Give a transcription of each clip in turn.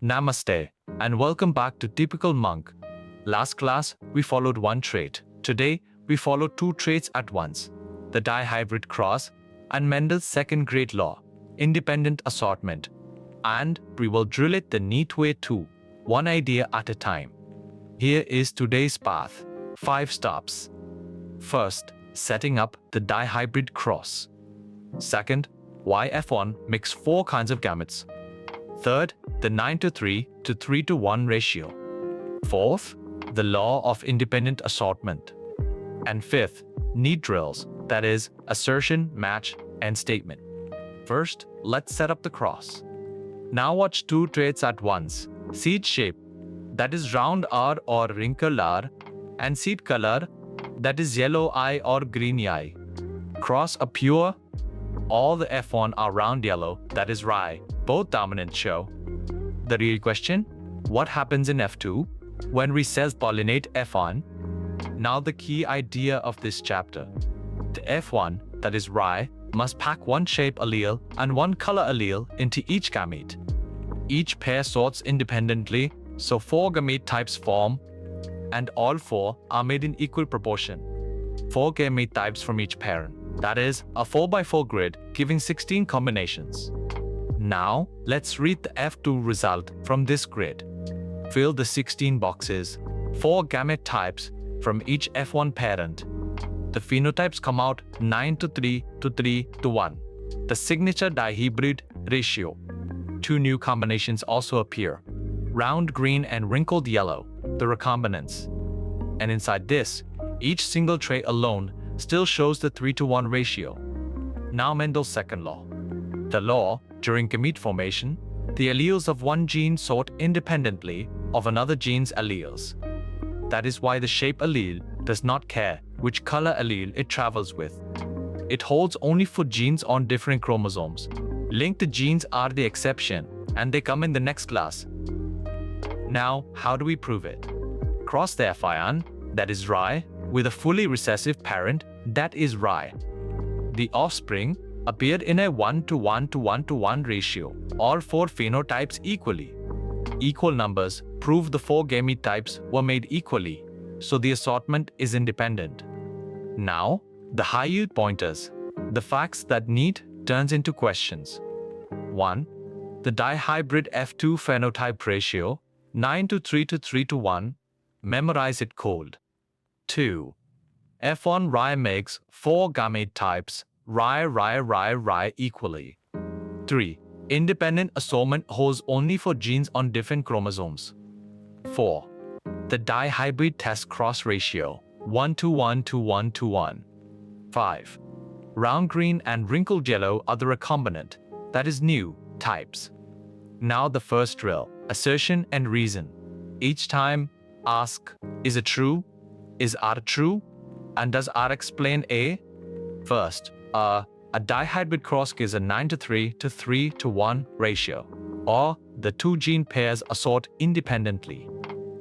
Namaste, and welcome back to Typical Monk. Last class, we followed one trait. Today, we follow two traits at once, the dihybrid cross and Mendel's second great law, independent assortment. And we will drill it the neat way too, one idea at a time. Here is today's path, 5 stops. First, setting up the dihybrid cross. Second, why F1 makes 4 kinds of gametes. Third, the 9:3 to 3:1 ratio. Fourth, the law of independent assortment. And fifth, NEET drills, that is, assertion, match, and statement. First, let's set up the cross. Now watch 2 traits at once, seed shape, that is round R or wrinkle R, and seed color, that is yellow eye or green eye. Cross a pure, all the F1 are round yellow, that is rye, both dominant show. The real question, what happens in F2 when we self-pollinate F1? Now the key idea of this chapter. The F1, that is rye, must pack one shape allele and one color allele into each gamete. Each pair sorts independently, so 4 gamete types form, and all 4 are made in equal proportion. 4 gamete types from each parent, that is, a 4x4 grid giving 16 combinations. Now, let's read the F2 result from this grid. Fill the 16 boxes, 4 gamete types from each F1 parent. The phenotypes come out 9:3 to 3:1. The signature dihybrid ratio. 2 new combinations also appear, round green and wrinkled yellow, the recombinants. And inside this, each single trait alone still shows the 3:1 ratio. Now Mendel's second law. The law, during gamete formation, the alleles of one gene sort independently of another gene's alleles. That is why the shape allele does not care which color allele it travels with. It holds only for genes on different chromosomes. Linked genes are the exception, and they come in the next class. Now, how do we prove it? Cross the F ion, that is rye, with a fully recessive parent, that is rye. The offspring appeared in a 1:1 to 1:1 ratio, all 4 phenotypes equally. Equal numbers prove the 4 gamete types were made equally, so the assortment is independent. Now, the high-yield pointers, the facts that NEET turns into questions. 1. The dihybrid F2 phenotype ratio, 9:3 to 3:1, memorize it cold. 2. F1 rye makes 4 gamete types, rye equally. 3. Independent assortment holds only for genes on different chromosomes. 4. The dihybrid test cross ratio, 1:1 to 1:1. 5. Round green and wrinkled yellow are the recombinant, that is new, types. Now the first drill, assertion and reason. Each time, ask, is it true? Is R true? And does R explain A? First, a dihybrid cross gives a 9:3 to 3:1 ratio, or the 2 gene pairs assort independently.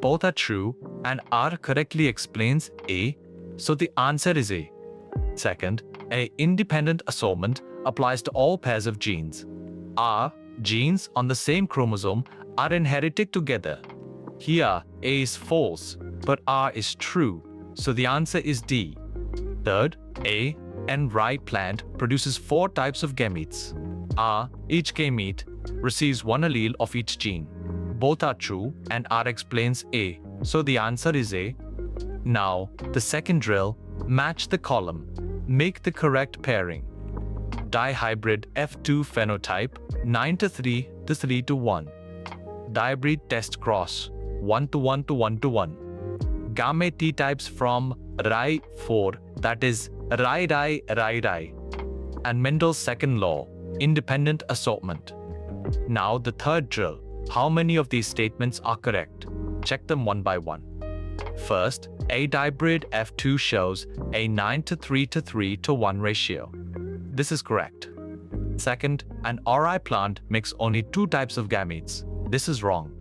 Both are true, and R correctly explains A, so the answer is A. Second, a independent assortment applies to all pairs of genes. R genes on the same chromosome are inherited together. Here, A is false, but R is true, so the answer is D. Third, A and rye plant produces 4 types of gametes. R, each gamete, receives 1 allele of each gene. Both are true, and R explains A, so the answer is A. Now, the second drill, match the column. Make the correct pairing. Dihybrid F2 phenotype, 9:3 to 3:1. Dihybrid test cross, 1:1 to 1:1. Gamete types from rye 4, that is rye. And Mendel's second law, independent assortment. Now the third drill, how many of these statements are correct? Check them one by one. First, a dihybrid F2 shows a 9:3 to 3:1 ratio. This is correct. Second, an RI plant makes only 2 types of gametes. This is wrong.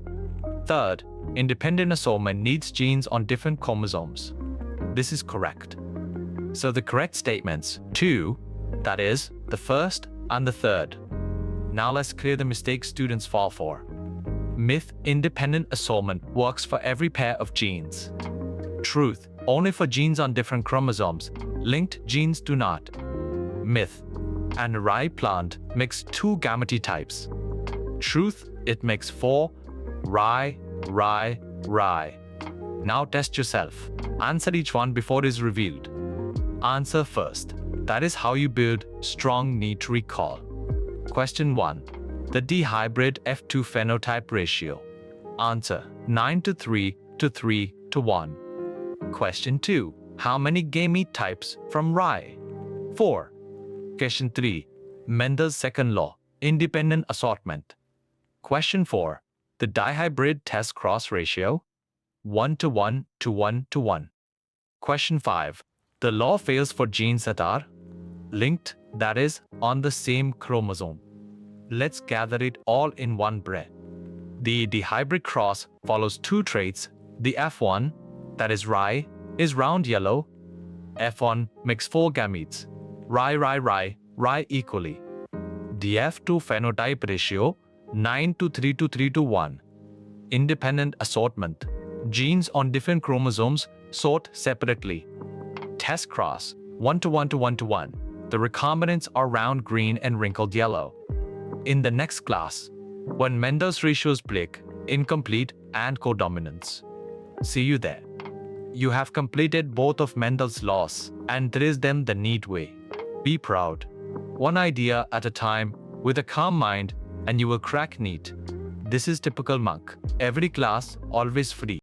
Third, independent assortment needs genes on different chromosomes. This is correct. So the correct statements, 2, that is, the first and the third. Now let's clear the mistakes students fall for. Myth: independent assortment works for every pair of genes. Truth: only for genes on different chromosomes. Linked genes do not. Myth: an rye plant makes 2 gamete types. Truth: it makes 4. Rye, rye, rye. Now test yourself. Answer each one before it is revealed. Answer first. That is how you build strong NEET recall. Question 1. The dihybrid F2 phenotype ratio. Answer: 9:3 to 3:1. Question 2. How many gamete types from rye? 4. Question 3. Mendel's second law, independent assortment. Question 4. The dihybrid test cross ratio. 1:1 to 1:1. Question 5. The law fails for genes that are linked, that is, on the same chromosome. Let's gather it all in one breath. The dihybrid cross follows 2 traits. The F1, that is rye, is round yellow. F1 makes 4 gametes. Rye equally. The F2 phenotype ratio, 9:3 to 3:1. Independent assortment. Genes on different chromosomes sort separately. Test cross, 1:1 to 1:1. The recombinants are round green and wrinkled yellow. In the next class, when Mendel's ratios break, incomplete and codominance. See you there. You have completed both of Mendel's laws, and there is them the NEET way. Be proud. One idea at a time, with a calm mind, and you will crack NEET. This is typical monk. Every class, always free.